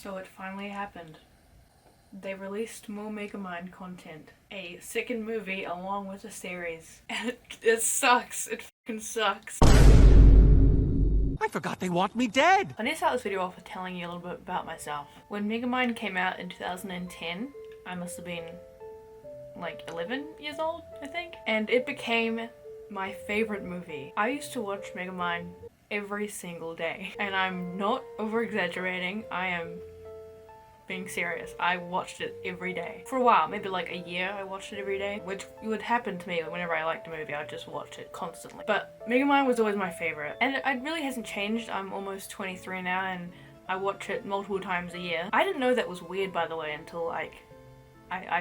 So it finally happened. They released more Megamind content. A second movie along with a series. And it sucks. It fucking sucks. I forgot they want me dead! I need to start this video off with telling you a little bit about myself. When Megamind came out in 2010, I must have been like 11 years old, I think. And it became my favorite movie. I used to watch Megamind every single day. And I'm not over-exaggerating. I am being serious. I watched it every day. For a while, maybe like a year, I watched it every day, which would happen to me whenever I liked a movie. I'd just watch it constantly. But Megamind was always my favorite. And it really hasn't changed. I'm almost 23 now and I watch it multiple times a year. I didn't know that was weird, by the way, until I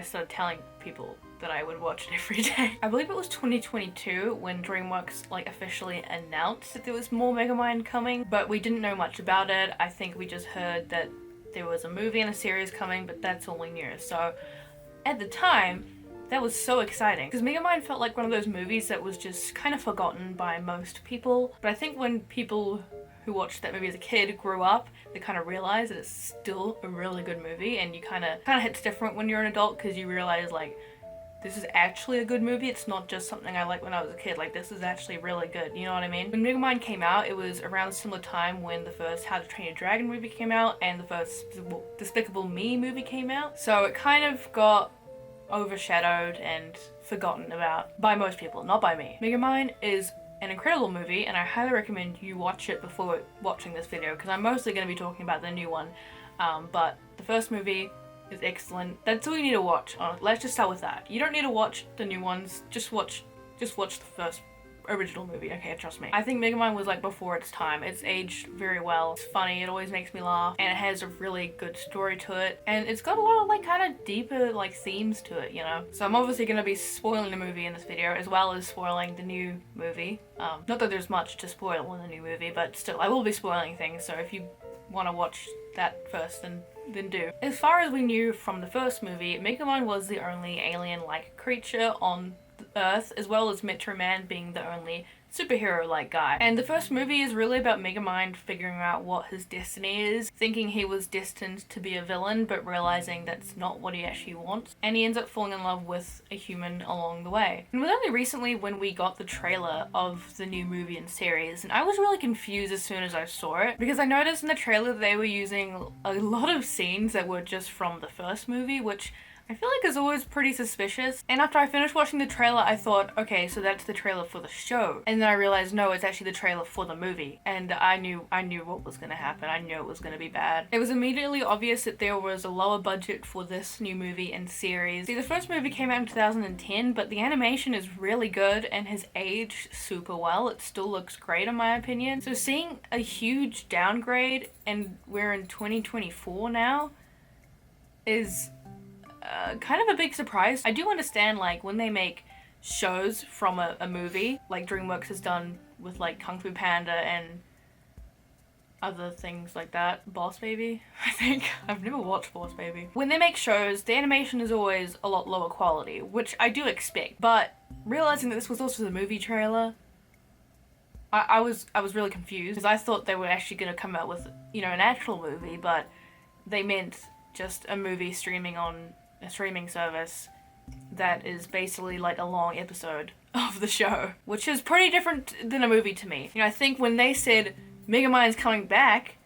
started telling people that I would watch it every day. I believe it was 2022 when DreamWorks officially announced that there was more Megamind coming, but we didn't know much about it. I think we just heard that there was a movie and a series coming, but that's all we knew. So at the time, that was so exciting because Megamind felt like one of those movies that was just kind of forgotten by most people. But I think when people who watched that movie as a kid grew up, they kind of realized that it's still a really good movie, and you kind of hits different when you're an adult because you realize this is actually a good movie. It's not just something I liked when I was a kid. This is actually really good. You know what I mean? When Megamind came out, it was around a similar time when the first How to Train Your Dragon movie came out and the first Despicable Me movie came out. So it kind of got overshadowed and forgotten about by most people, not by me. Megamind is an incredible movie, and I highly recommend you watch it before watching this video because I'm mostly going to be talking about the new one. But the first movie is excellent. That's all you need to watch. Let's just start with that. You don't need to watch the new ones. Just watch the first original movie. Okay, trust me. I think Megamind was before its time. It's aged very well. It's funny. It always makes me laugh, and it has a really good story to it. And it's got a lot of kind of deeper themes to it, you know. So I'm obviously gonna be spoiling the movie in this video as well as spoiling the new movie. Not that there's much to spoil in the new movie, but still, I will be spoiling things. So if you want to watch that first, then do. As far as we knew from the first movie, Megamind was the only alien-like creature on Earth, as well as Metro Man being the only superhero-like guy. And the first movie is really about Megamind figuring out what his destiny is, thinking he was destined to be a villain, but realizing that's not what he actually wants. And he ends up falling in love with a human along the way. And it was only recently when we got the trailer of the new movie and series, and I was really confused as soon as I saw it, because I noticed in the trailer they were using a lot of scenes that were just from the first movie, which I feel like is always pretty suspicious. And after I finished watching the trailer, I thought, okay, so that's the trailer for the show. And then I realized, no, it's actually the trailer for the movie. And I knew what was gonna happen. I knew it was gonna be bad. It was immediately obvious that there was a lower budget for this new movie and series. See, the first movie came out in 2010, but the animation is really good and has aged super well. It still looks great in my opinion. So seeing a huge downgrade, and we're in 2024 now, is kind of a big surprise. I do understand when they make shows from a movie, like DreamWorks has done with Kung Fu Panda and other things like that. Boss Baby, I think. I've never watched Boss Baby. When they make shows, the animation is always a lot lower quality, which I do expect. But realizing that this was also the movie trailer, I was really confused because I thought they were actually going to come out with, an actual movie, but they meant just a movie streaming on a streaming service that is basically a long episode of the show, which is pretty different than a movie to me. I think when they said Megamind's coming back,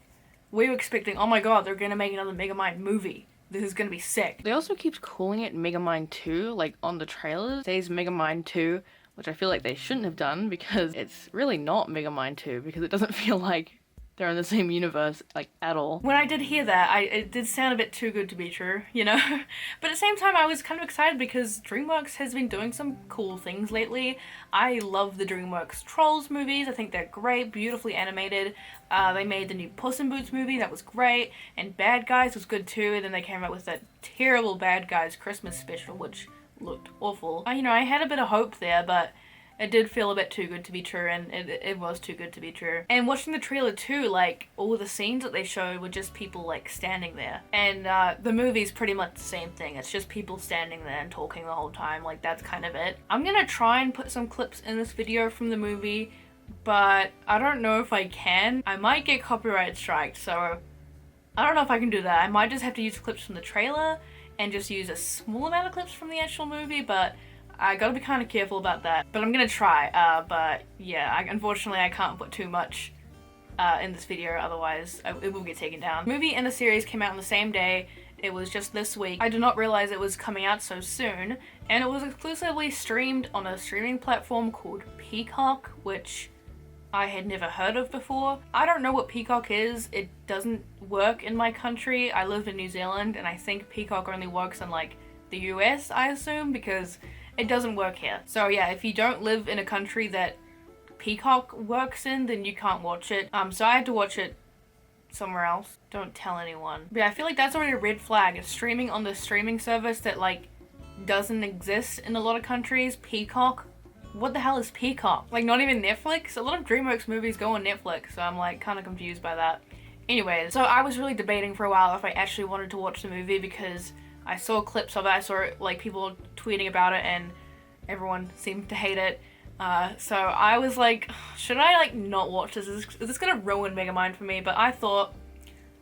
we were expecting, oh my god, they're gonna make another Megamind movie. This is gonna be sick. They also keep calling it Megamind 2, on the trailers. It says Megamind 2, which I feel like they shouldn't have done because it's really not Megamind 2 because it doesn't feel like they're in the same universe, at all. When I did hear that, it did sound a bit too good to be true, But at the same time, I was kind of excited because DreamWorks has been doing some cool things lately. I love the DreamWorks Trolls movies. I think they're great, beautifully animated. They made the new Puss in Boots movie, that was great. And Bad Guys was good too, and then they came out with that terrible Bad Guys Christmas special, which looked awful. I had a bit of hope there, but it did feel a bit too good to be true, and it was too good to be true. And watching the trailer too, all the scenes that they showed were just people standing there. And the movie's pretty much the same thing. It's just people standing there and talking the whole time. That's kind of it. I'm gonna try and put some clips in this video from the movie, but I don't know if I can. I might get copyright striked, so I don't know if I can do that. I might just have to use clips from the trailer and just use a small amount of clips from the actual movie, but I gotta be kind of careful about that. But I'm gonna try, but yeah, unfortunately I can't put too much in this video, otherwise it will get taken down. The movie and the series came out on the same day. It was just this week. I did not realize it was coming out so soon, and it was exclusively streamed on a streaming platform called Peacock, which I had never heard of before. I don't know what Peacock is. It doesn't work in my country. I live in New Zealand, and I think Peacock only works in like the US, I assume, because it doesn't work here. So yeah, if you don't live in a country that Peacock works in, then you can't watch it. So I had to watch it somewhere else. Don't tell anyone. But yeah, I feel like that's already a red flag. It's streaming on the streaming service that like doesn't exist in a lot of countries. Peacock. What the hell is Peacock? Like, not even Netflix? A lot of DreamWorks movies go on Netflix, so I'm like kind of confused by that. Anyways, so I was really debating for a while if I actually wanted to watch the movie because I saw clips of it. I saw like people tweeting about it and everyone seemed to hate it. So I was like, should I like not watch this? Is this gonna ruin Megamind for me? But I thought,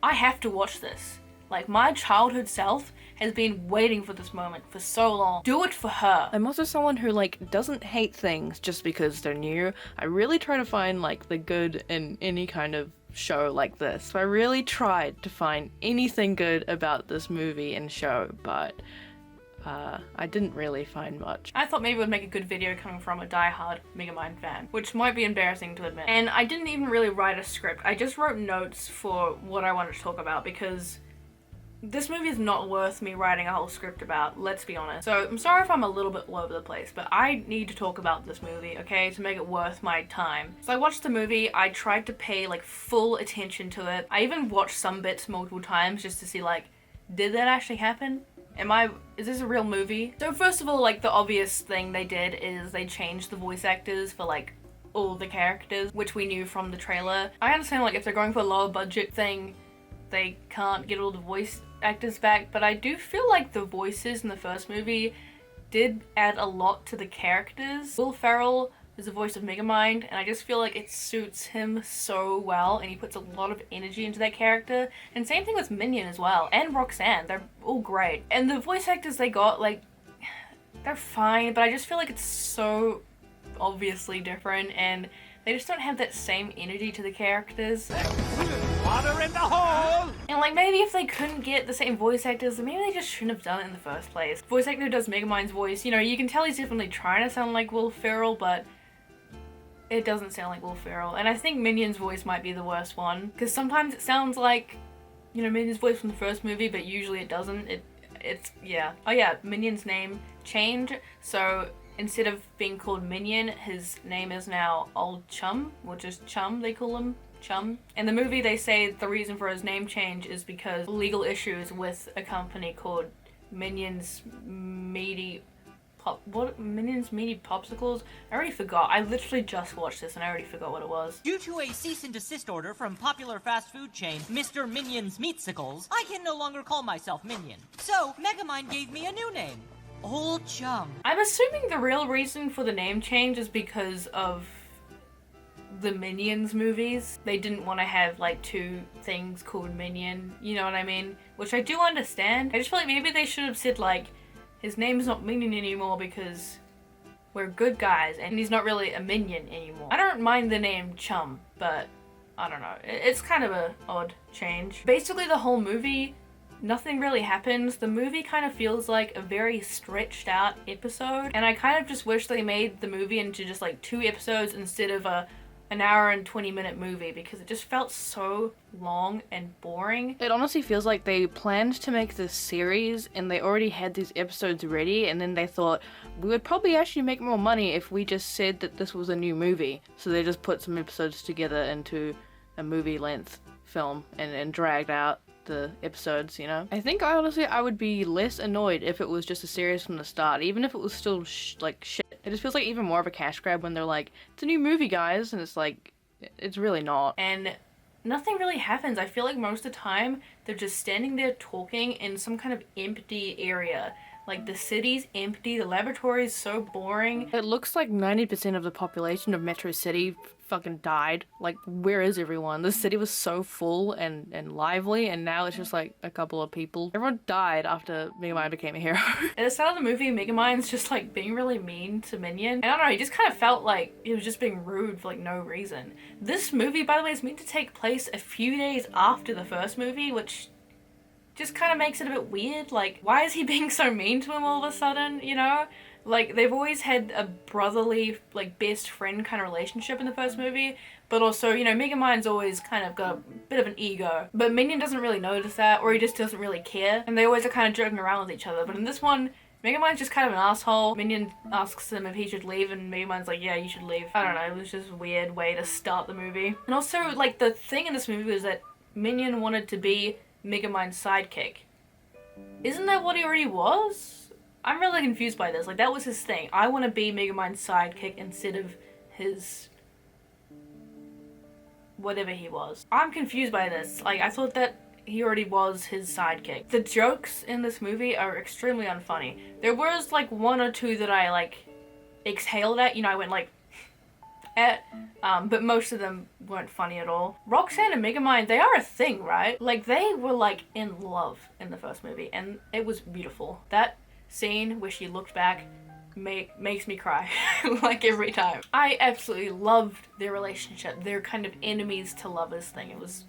I have to watch this. Like, my childhood self has been waiting for this moment for so long. Do it for her. I'm also someone who like doesn't hate things just because they're new. I really try to find like the good in any kind of show like this. So I really tried to find anything good about this movie and show, but I didn't really find much. I thought maybe it would make a good video coming from a die-hard Megamind fan, which might be embarrassing to admit. And I didn't even really write a script. I just wrote notes for what I wanted to talk about because this movie is not worth me writing a whole script about, let's be honest. So I'm sorry if I'm a little bit all over the place, but I need to talk about this movie, okay, to make it worth my time. So I watched the movie, I tried to pay like full attention to it. I even watched some bits multiple times just to see like, did that actually happen? Is this a real movie? So first of all, like the obvious thing they did is they changed the voice actors for like all the characters, which we knew from the trailer. I understand like if they're going for a lower budget thing, they can't get all the voice actors back, but I do feel like the voices in the first movie did add a lot to the characters. Will Ferrell is the voice of Megamind, and I just feel like it suits him so well, and he puts a lot of energy into that character. And same thing with Minion as well, and Roxanne. They're all great. And the voice actors they got, like, they're fine, but I just feel like it's so obviously different, and they just don't have that same energy to the characters. Water in the hole! And like maybe if they couldn't get the same voice actors, then maybe they just shouldn't have done it in the first place. Voice actor who does Megamind's voice, you know, you can tell he's definitely trying to sound like Will Ferrell, but it doesn't sound like Will Ferrell. And I think Minion's voice might be the worst one, because sometimes it sounds like, you know, Minion's voice from the first movie, but usually it doesn't. It's yeah. Oh yeah, Minion's name changed, so instead of being called Minion, his name is now Old Chum, or just Chum, they call him Chum. In the movie, they say the reason for his name change is because legal issues with a company called Minion's Meaty Popsicles? I already forgot. I literally just watched this and I already forgot what it was. Due to a cease and desist order from popular fast food chain Mr. Minion's Meatsicles, I can no longer call myself Minion. So, Megamind gave me a new name. Old Chum. I'm assuming the real reason for the name change is because of the Minions movies. They didn't want to have like two things called Minion, you know what I mean? Which I do understand. I just feel like maybe they should have said like, his name's not Minion anymore because we're good guys and he's not really a minion anymore. I don't mind the name Chum, but I don't know. It's kind of an odd change. Basically the whole movie, nothing really happens. The movie kind of feels like a very stretched out episode, and I kind of just wish they made the movie into just like 2 episodes instead of an hour and 20-minute movie, because it just felt so long and boring. It honestly feels like they planned to make this series and they already had these episodes ready, and then they thought we would probably actually make more money if we just said that this was a new movie. So they just put some episodes together into a movie length film and dragged out the episodes, you know? I think I would be less annoyed if it was just a series from the start, even if it was still like shit. It just feels like even more of a cash grab when they're like, it's a new movie, guys, and it's like, it's really not. And nothing really happens. I feel like most of the time they're just standing there talking in some kind of empty area. Like, the city's empty, the laboratory is so boring. It looks like 90% of the population of Metro City fucking died. Like, where is everyone? The city was so full and lively, and now it's just like a couple of people. Everyone died after Megamind became a hero. At the start of the movie, Megamind's just like being really mean to Minion. And I don't know, he just kind of felt like he was just being rude for like no reason. This movie, by the way, is meant to take place a few days after the first movie, which just kind of makes it a bit weird. Like, why is he being so mean to him all of a sudden, you know? Like, they've always had a brotherly, like, best friend kind of relationship in the first movie, but also, you know, Megamind's always kind of got a bit of an ego. But Minion doesn't really notice that, or he just doesn't really care, and they always are kind of joking around with each other. But in this one, Megamind's just kind of an asshole. Minion asks him if he should leave, and Megamind's like, yeah, you should leave. I don't know, it was just a weird way to start the movie. And also, like, the thing in this movie was that Minion wanted to be Megamind's sidekick. Isn't that what he already was? I'm really confused by this. Like, that was his thing. I want to be Megamind's sidekick instead of his whatever he was. I'm confused by this. Like, I thought that he already was his sidekick. The jokes in this movie are extremely unfunny. There was like one or two that I like exhaled at, you know, I went like at, but most of them weren't funny at all. Roxanne and Megamind, they are a thing, right? Like, they were like in love in the first movie, and it was beautiful. That scene where she looked back makes me cry like every time. I absolutely loved their relationship, their kind of enemies to lovers thing. It was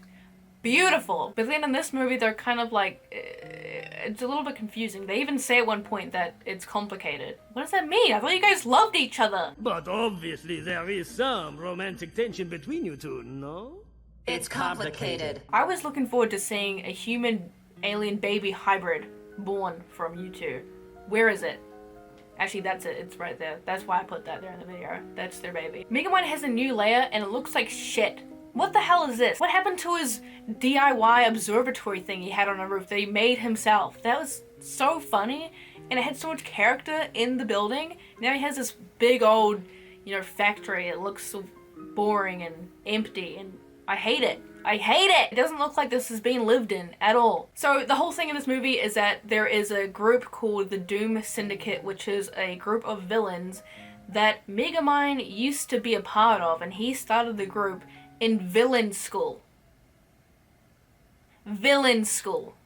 beautiful. But then in this movie, they're kind of like, it's a little bit confusing. They even say at one point that it's complicated. What does that mean? I thought you guys loved each other. But obviously there is some romantic tension between you two, no? It's complicated. I was looking forward to seeing a human alien baby hybrid born from you two. Where is it? Actually, that's it. It's right there. That's why I put that there in the video. That's their baby. Megamind has a new layer and it looks like shit. What the hell is this? What happened to his DIY observatory thing he had on a roof that he made himself? That was so funny, and it had so much character in the building. Now he has this big old, you know, factory. It looks so boring and empty, and I hate it. I hate it! It doesn't look like this is being lived in at all. So the whole thing in this movie is that there is a group called the Doom Syndicate, which is a group of villains that Megamind used to be a part of, and he started the group in villain school. Villain school.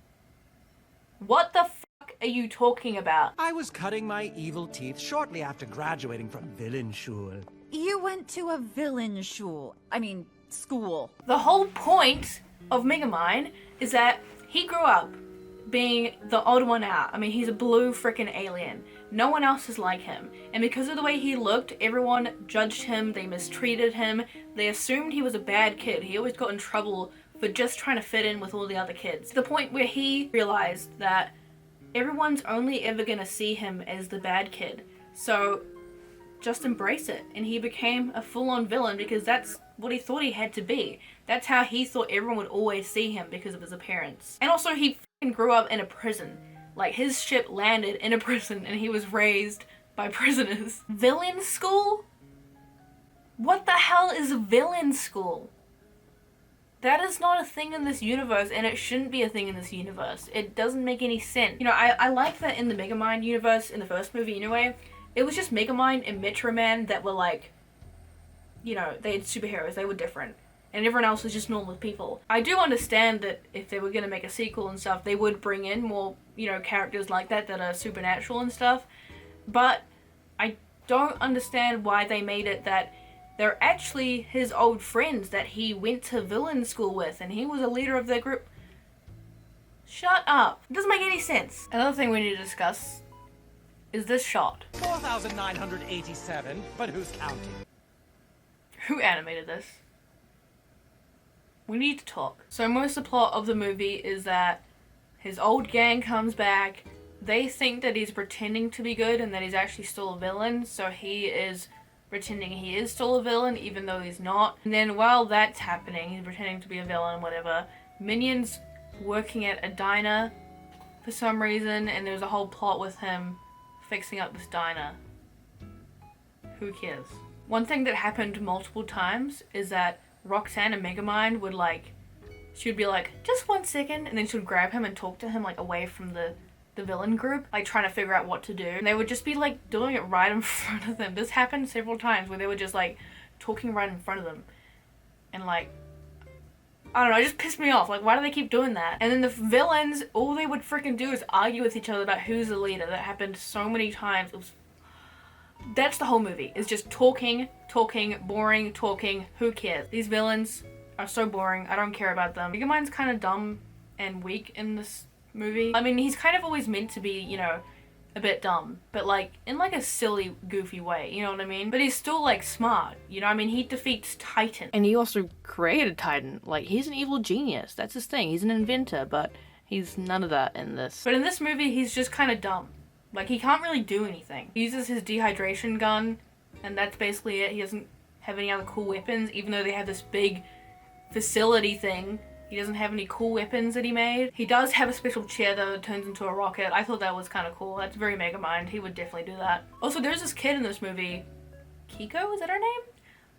What the fuck are you talking about? I was cutting my evil teeth shortly after graduating from Villainschule. You went to a villain school. School. The whole point of Megamind is that he grew up being the odd one out. I mean, he's a blue frickin' alien. No one else is like him. And because of the way he looked, everyone judged him, they mistreated him, they assumed he was a bad kid. He always got in trouble for just trying to fit in with all the other kids. To the point where he realized that everyone's only ever gonna see him as the bad kid. So just embrace it. And he became a full-on villain because that's what he thought he had to be. That's how he thought everyone would always see him because of his appearance. And also, he fucking grew up in a prison. Like, his ship landed in a prison and he was raised by prisoners. Villain school? What the hell is villain school? That is not a thing in this universe, and it shouldn't be a thing in this universe. It doesn't make any sense. You know, I like that in the Megamind universe, in the first movie anyway, it was just Megamind and Metro Man that were like, you know, they had superheroes, they were different. And everyone else was just normal people. I do understand that if they were going to make a sequel and stuff, they would bring in more, you know, characters like that are supernatural and stuff. But I don't understand why they made it that they're actually his old friends that he went to villain school with, and he was a leader of their group. Shut up. It doesn't make any sense. Another thing we need to discuss is this shot. 4,987, but who's counting? Who animated this? We need to talk. So most of the plot of the movie is that his old gang comes back. They think that he's pretending to be good and that he's actually still a villain. So he is pretending he is still a villain even though he's not. And then while that's happening, he's pretending to be a villain, whatever. Minion's working at a diner for some reason, and there's a whole plot with him fixing up this diner. Who cares? One thing that happened multiple times is that Roxanne and Megamind would she would be like, just 1 second, and then she would grab him and talk to him like away from the the villain group, like trying to figure out what to do. And they would just be like doing it right in front of them. This happened several times where they were just like talking right in front of them. And like, I don't know, it just pissed me off. Like, why do they keep doing that? And then the villains, all they would freaking do is argue with each other about who's the leader. That happened so many times. That's the whole movie. It's just talking, boring, talking. Who cares? These villains are so boring. I don't care about them. Megamind's kind of dumb and weak in this movie. I mean, he's kind of always meant to be, you know, a bit dumb, but like in like a silly, goofy way, you know what I mean? But he's still like smart, you know? I mean, he defeats Titan. And he also created Titan. Like, he's an evil genius. That's his thing. He's an inventor, but he's none of that in this. But in this movie, he's just kind of dumb. Like, he can't really do anything. He uses his dehydration gun, and that's basically it. He doesn't have any other cool weapons, even though they have this big facility thing. He doesn't have any cool weapons that he made. He does have a special chair though that turns into a rocket. I thought that was kind of cool. That's very Megamind. He would definitely do that. Also, there's this kid in this movie. Kiko, is that her name?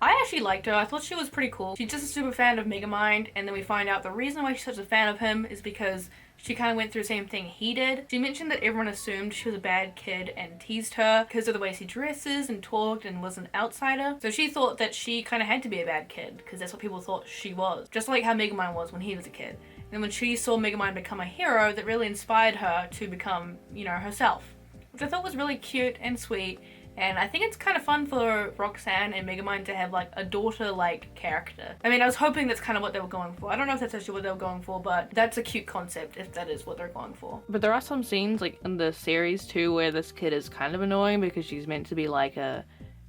I actually liked her. I thought she was pretty cool. She's just a super fan of Megamind, and then we find out the reason why she's such a fan of him is because she kind of went through the same thing he did. She mentioned that everyone assumed she was a bad kid and teased her because of the way she dresses and talked and was an outsider. So she thought that she kind of had to be a bad kid because that's what people thought she was. Just like how Megamind was when he was a kid. And when she saw Megamind become a hero, that really inspired her to become, you know, herself. Which I thought was really cute and sweet. And I think it's kind of fun for Roxanne and Megamind to have like a daughter-like character. I mean, I was hoping that's kind of what they were going for. I don't know if that's actually what they were going for, but that's a cute concept if that is what they're going for. But there are some scenes like in the series too where this kid is kind of annoying because she's meant to be like a,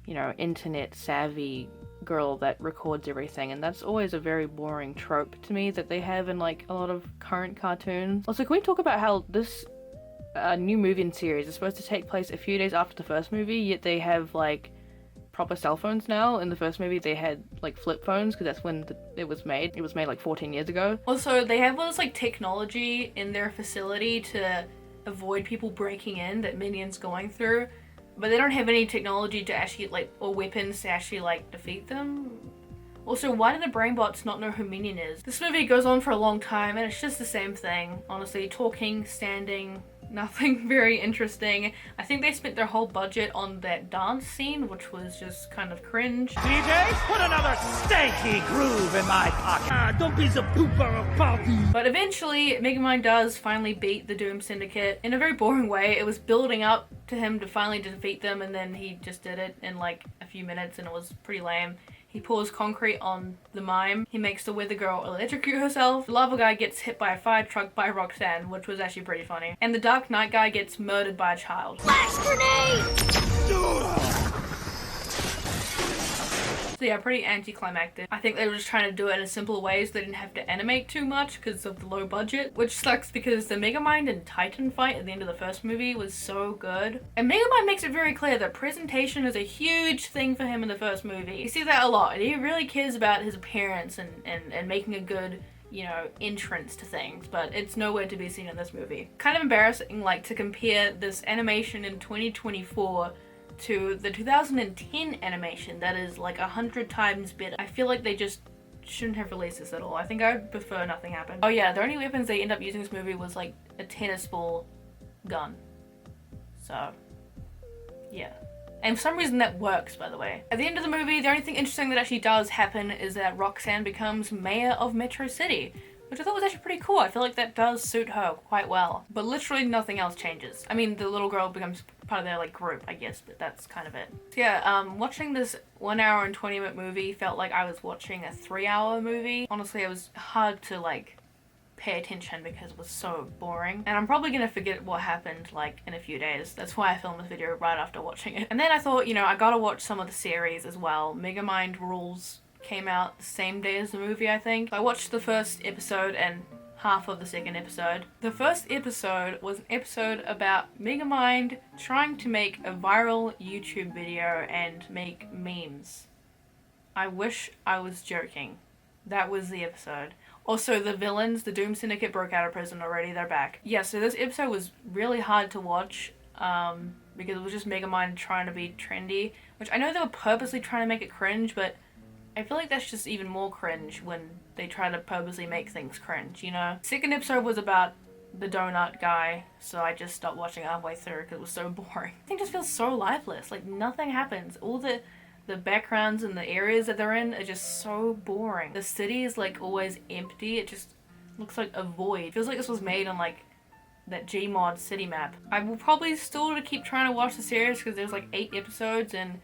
you know, internet savvy girl that records everything, and that's always a very boring trope to me that they have in like a lot of current cartoons. Also, can we talk about how this new movie and series is supposed to take place a few days after the first movie, yet they have like proper cell phones now. In the first movie they had like flip phones because that's when it was made. It was made like 14 years ago. Also, they have all this like technology in their facility to avoid people breaking in that Minion's going through, but they don't have any technology to actually like, or weapons to actually like defeat them. Also, why do the brainbots not know who Minion is? This movie goes on for a long time and it's just the same thing. Honestly, talking, standing, nothing very interesting. I think they spent their whole budget on that dance scene, which was just kind of cringe. DJs, put another stanky groove in my pocket. Ah, don't be the pooper of party. But eventually, Megamind does finally beat the Doom Syndicate in a very boring way. It was building up to him to finally defeat them, and then he just did it in like a few minutes, and it was pretty lame. He pours concrete on the mime. He makes the weather girl electrocute herself. The lava guy gets hit by a fire truck by Roxanne, which was actually pretty funny. And the Dark Knight guy gets murdered by a child. Flash grenade! So yeah, pretty anticlimactic. I think they were just trying to do it in a simpler way so they didn't have to animate too much because of the low budget, which sucks because the Megamind and Titan fight at the end of the first movie was so good. And Megamind makes it very clear that presentation is a huge thing for him in the first movie. You see that a lot, and he really cares about his appearance and making a good, you know, entrance to things, but it's nowhere to be seen in this movie. Kind of embarrassing, like, to compare this animation in 2024 to the 2010 animation that is like 100 times better. I feel like they just shouldn't have released this at all. I think I would prefer nothing happened. Oh yeah, the only weapons they end up using in this movie was like a tennis ball gun. So, yeah. And for some reason that works, by the way. At the end of the movie, the only thing interesting that actually does happen is that Roxanne becomes mayor of Metro City, which I thought was actually pretty cool. I feel like that does suit her quite well. But literally nothing else changes. I mean, the little girl becomes part of their like group, I guess, but that's kind of it. So yeah, watching this 1 hour and 20 minute movie felt like I was watching a 3-hour movie. Honestly, it was hard to like pay attention because it was so boring. And I'm probably gonna forget what happened like in a few days. That's why I filmed this video right after watching it. And then I thought, you know, I gotta watch some of the series as well. Megamind Rules came out the same day as the movie, I think. I watched the first episode and half of the second episode. The first episode was an episode about Megamind trying to make a viral YouTube video and make memes. I wish I was joking. That was the episode. Also, the villains, the Doom Syndicate, broke out of prison already. They're back. Yeah, so this episode was really hard to watch because it was just Megamind trying to be trendy, which I know they were purposely trying to make it cringe, but I feel like that's just even more cringe when they try to purposely make things cringe, you know? Second episode was about the donut guy, so I just stopped watching halfway through because it was so boring. The thing just feels so lifeless. Like nothing happens. All the backgrounds and the areas that they're in are just so boring. The city is like always empty. It just looks like a void. Feels like this was made on like that Gmod city map. I will probably still keep trying to watch the series because there's like 8 episodes and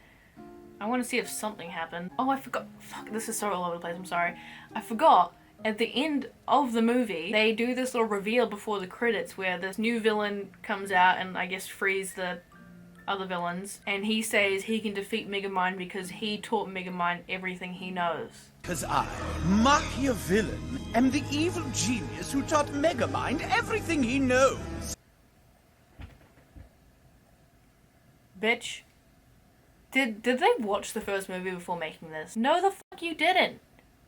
I want to see if something happened. Oh, I forgot. Fuck, this is so all over the place. I'm sorry. I forgot. At the end of the movie, they do this little reveal before the credits where this new villain comes out and I guess frees the other villains. And he says he can defeat Megamind because he taught Megamind everything he knows. Because I, Machiavellian, am the evil genius who taught Megamind everything he knows. Bitch. Did they watch the first movie before making this? No the fuck you didn't.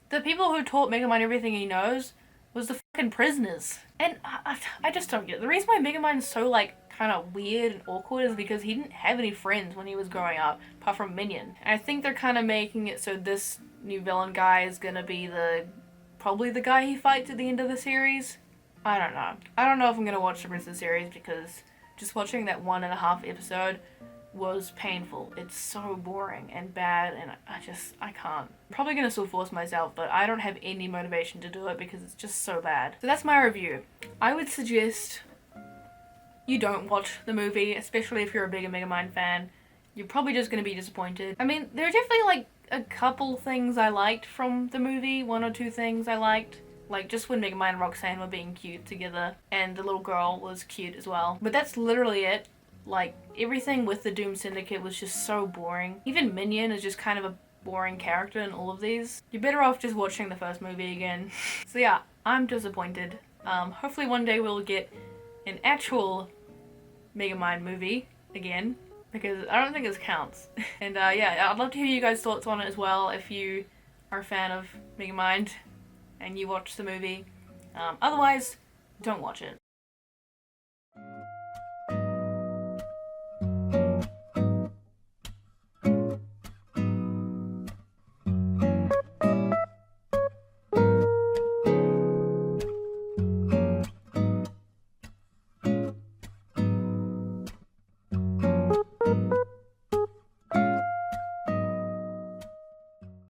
The people who taught Megamind everything he knows was the fucking prisoners. And I just don't get it. The reason why Megamind is so like kind of weird and awkward is because he didn't have any friends when he was growing up, apart from Minion. And I think they're kind of making it so this new villain guy is gonna be probably the guy he fights at the end of the series. I don't know. I don't know if I'm gonna watch the rest of the series because just watching that 1.5 episode was painful. It's so boring and bad and I can't. Probably gonna still force myself, but I don't have any motivation to do it because it's just so bad. So that's my review. I would suggest you don't watch the movie, especially if you're a bigger Megamind fan. You're probably just gonna be disappointed. I mean, there are definitely like a couple things I liked from the movie, 1 or 2 things I liked. Like just when Megamind and Roxanne were being cute together and the little girl was cute as well. But that's literally it. Like, everything with the Doom Syndicate was just so boring. Even Minion is just kind of a boring character in all of these. You're better off just watching the first movie again. So yeah, I'm disappointed. Hopefully one day we'll get an actual Megamind movie again, because I don't think this counts. And yeah, I'd love to hear you guys' thoughts on it as well if you are a fan of Megamind and you watch the movie. Otherwise, don't watch it.